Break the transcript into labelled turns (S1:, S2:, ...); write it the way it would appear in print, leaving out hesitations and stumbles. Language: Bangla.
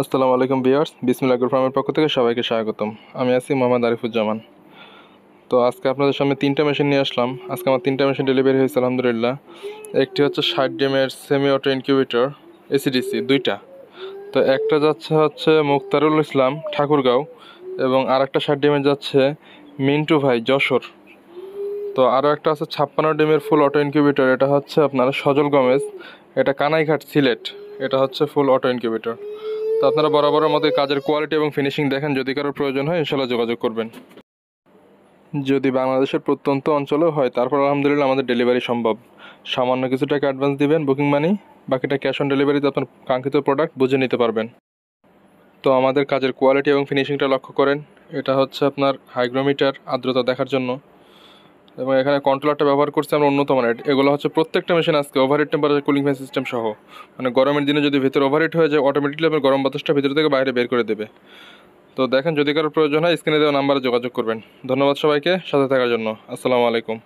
S1: আসসালামু আলাইকুম ভিউয়ার্স, বিসমিল্লাহ এগ্রো ফার্মের পক্ষ থেকে সবাইকে স্বাগতম। আমি আছি মোহাম্মদ আরিফুজ্জামান। তো আজকে আপনাদের সামনে তিনটা মেশিন নিয়ে আসলাম। আজকে আমার তিনটা মেশিন ডেলিভারি হয়েছে আলহামদুলিল্লাহ। একটি হচ্ছে 60 ডিএমের সেমি অটো ইনকিউবেটর এসিডিসি দুইটা। তো একটা হচ্ছে মুক্তারুল ইসলাম ঠাকুরগাঁও, এবং আর একটা 60 ডিএমের যাচ্ছে মিন্টু ভাই যশোর। তো আরও একটা আছে 56 ডিএমের ফুল অটো ইনকিউবেটর, এটা হচ্ছে আপনার সজল গমেজ, এটা কানাইঘাট সিলেট। এটা হচ্ছে ফুল অটো ইনকিউবেটর। তো আপনারা বরাবরের মতো কাজের কোয়ালিটি এবং ফিনিশিং দেখেন, যদি কারোর প্রয়োজন হয় ইনশাল্লাহ যোগাযোগ করবেন। যদি বাংলাদেশের প্রত্যন্ত অঞ্চলেও হয় তারপর আলহামদুলিল্লাহ আমাদের ডেলিভারি সম্ভব। সামান্য কিছু টাকা অ্যাডভান্স দিবেন বুকিং মানি, বাকিটা ক্যাশ অন ডেলিভারিতে আপনার কাঙ্ক্ষিত প্রোডাক্ট বুঝে নিতে পারবেন। তো আমাদের কাজের কোয়ালিটি এবং ফিনিশিংটা লক্ষ্য করেন। এটা হচ্ছে আপনার হাইগ্রোমিটার আর্দ্রতা দেখার জন্য, এবং এখানে কন্ট্রোলারটা ব্যবহার করছি আমরা উন্নত মানের। এগুলো হচ্ছে প্রত্যেকটা মেশিন আজকে overheat temperature cooling fan system সহ, মানে গরমের দিনে যদি ভিতরে ওভারহিট হয়ে যায় অটোমেটিকলি আপনার গরম বাতাসটা ভিতর থেকে বাইরে বের করে দেবে। তো দেখেন, যদি কারোর প্রয়োজন হয় স্ক্রিনে দেওয়া নাম্বারে যোগাযোগ করবেন। ধন্যবাদ সবাইকে সাথে থাকার জন্য। আসসালামু আলাইকুম।